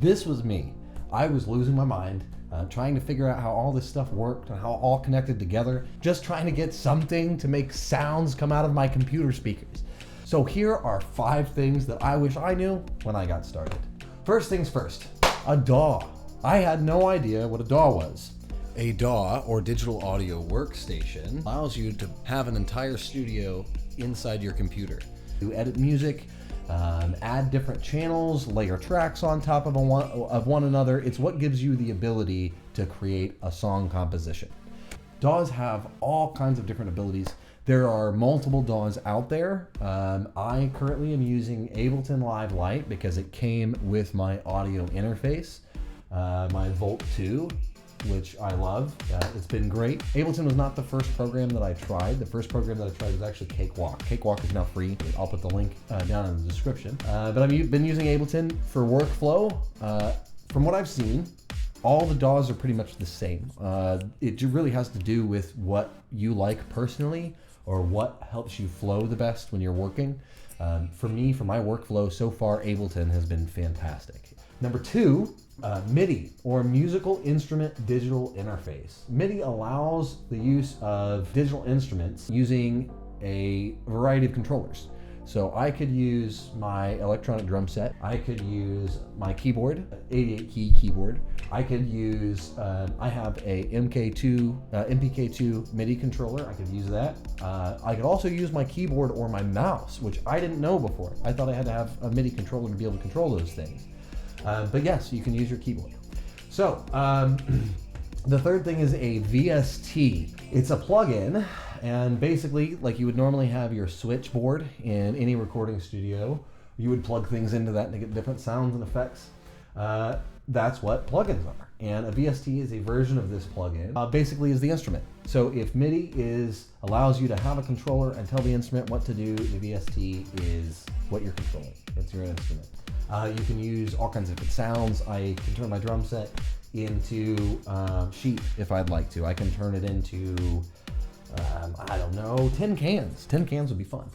This was me. I was losing my mind, trying to figure out how all this stuff worked and how it all connected together, just trying to get something to make sounds come out of my computer speakers. So here are 5 things that I wish I knew when I got started. First things first, a DAW. I had no idea what a DAW was. A DAW, or digital audio workstation, allows you to have an entire studio inside your computer. You edit music, add different channels, layer tracks on top of one another. It's what gives you the ability to create a song composition. DAWs have all kinds of different abilities. There are multiple DAWs out there. I currently am using Ableton Live Lite because it came with my audio interface, my Volt 2, which I love. It's been great. Ableton was not the first program that I tried. The first program that I tried was actually Cakewalk. Cakewalk is now free. I'll put the link down in the description. But I've been using Ableton for workflow. From what I've seen, all the DAWs are pretty much the same. It really has to do with what you like personally or what helps you flow the best when you're working. For me, for my workflow, so far, Ableton has been fantastic. Number 2, MIDI, or Musical Instrument Digital Interface. MIDI allows the use of digital instruments using a variety of controllers. So I could use my electronic drum set. I could use my keyboard, 88-key keyboard. I could use, I have a MPK2 MIDI controller. I could use that. I could also use my keyboard or my mouse, which I didn't know before. I thought I had to have a MIDI controller to be able to control those things. But yes, you can use your keyboard. So the third thing is a VST. It's a plugin, and basically, like you would normally have your switchboard in any recording studio, you would plug things into that to get different sounds and effects. That's what plugins are. And a VST is a version of this plugin, basically is the instrument. So if MIDI allows you to have a controller and tell the instrument what to do, the VST is what you're controlling. It's your instrument. You can use all kinds of different sounds. I can turn my drum set into sheep if I'd like to. I can turn it into, I don't know, tin cans. Tin cans would be fun.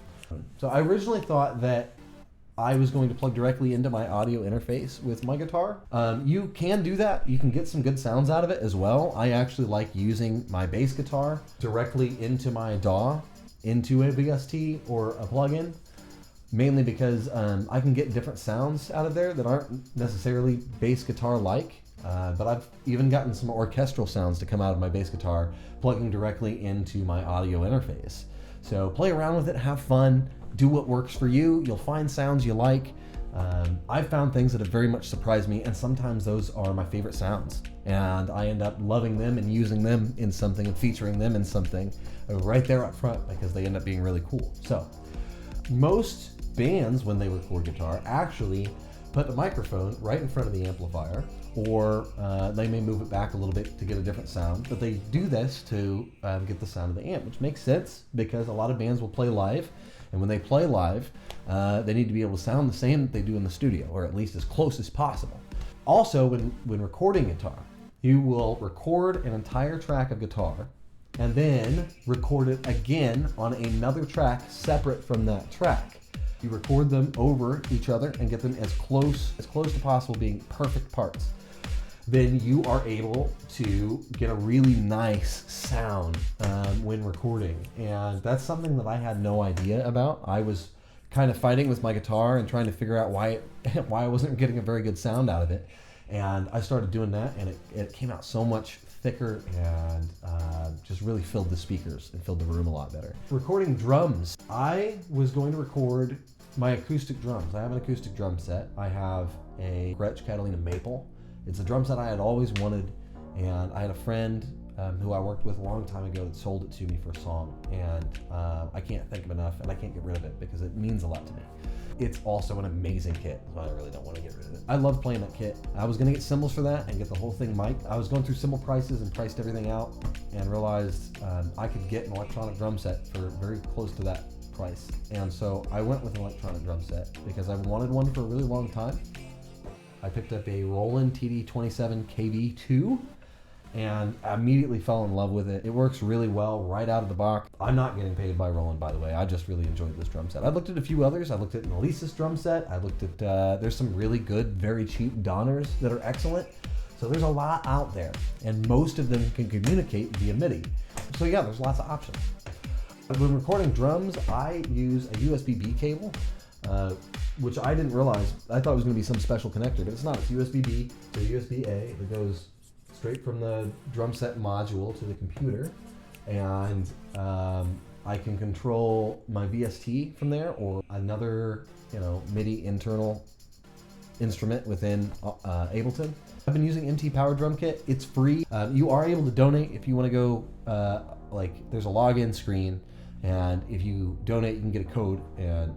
So I originally thought that I was going to plug directly into my audio interface with my guitar. You can do that. You can get some good sounds out of it as well. I actually like using my bass guitar directly into my DAW, into a VST or a plugin. Mainly because I can get different sounds out of there that aren't necessarily bass guitar-like, but I've even gotten some orchestral sounds to come out of my bass guitar plugging directly into my audio interface. So play around with it, have fun, do what works for you. You'll find sounds you like. I've found things that have very much surprised me, and sometimes those are my favorite sounds. And I end up loving them and using them in something and featuring them in something right there up front because they end up being really cool. So most bands, when they record guitar, actually put the microphone right in front of the amplifier, or they may move it back a little bit to get a different sound, but they do this to get the sound of the amp, which makes sense because a lot of bands will play live, and when they play live, they need to be able to sound the same that they do in the studio, or at least as close as possible. Also, when recording guitar, you will record an entire track of guitar and then record it again on another track separate from that track. You record them over each other and get them as close to possible being perfect parts. Then you are able to get a really nice sound when recording. And that's something that I had no idea about. I was kind of fighting with my guitar and trying to figure out why I wasn't getting a very good sound out of it. And I started doing that, and it came out so much thicker and just really filled the speakers and filled the room a lot better. Recording drums. I was going to record my acoustic drums. I have an acoustic drum set. I have a Gretsch Catalina Maple. It's a drum set I had always wanted, and I had a friend who I worked with a long time ago that sold it to me for a song, and I can't thank him enough, and I can't get rid of it because it means a lot to me. It's also an amazing kit, so I really don't want to get rid of it. I love playing that kit. I was going to get cymbals for that and get the whole thing mic'd. I was going through cymbal prices and priced everything out and realized I could get an electronic drum set for very close to that price. And so I went with an electronic drum set because I've wanted one for a really long time. I picked up a Roland TD27 KB2 and I immediately fell in love with it. It works really well right out of the box. I'm not getting paid by Roland, by the way. I just really enjoyed this drum set. I looked at a few others. I looked at an Elisa's drum set. I looked at, there's some really good, very cheap Donners that are excellent. So there's a lot out there, and most of them can communicate via MIDI. So yeah, there's lots of options. When recording drums, I use a USB-B cable, which I didn't realize. I thought it was going to be some special connector, but it's not. It's USB-B to USB-A that goes straight from the drum set module to the computer, and I can control my VST from there, or another, MIDI internal instrument within Ableton. I've been using MT Power Drumkit. It's free. You are able to donate if you want to go. There's a login screen, and if you donate, you can get a code and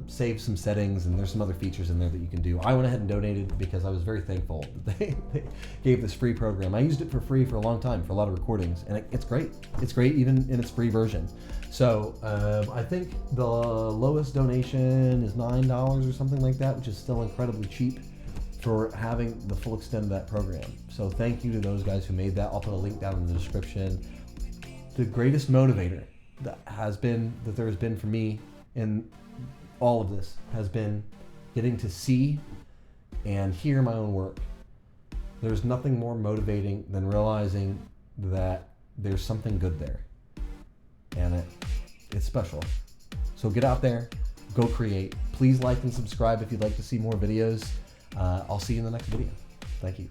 save some settings, and there's some other features in there that you can do. I went ahead and donated because I was very thankful that they gave this free program. I used it for free for a long time for a lot of recordings, and it's great. It's great even in its free version. So I think the lowest donation is $9 or something like that, which is still incredibly cheap for having the full extent of that program. So thank you to those guys who made that. I'll put a link down in the description. The greatest motivator that there has been for me in all of this has been getting to see and hear my own work. There's nothing more motivating than realizing that there's something good there, and it's special. So get out there, go create. Please like and subscribe if you'd like to see more videos. I'll see you in the next video. Thank you.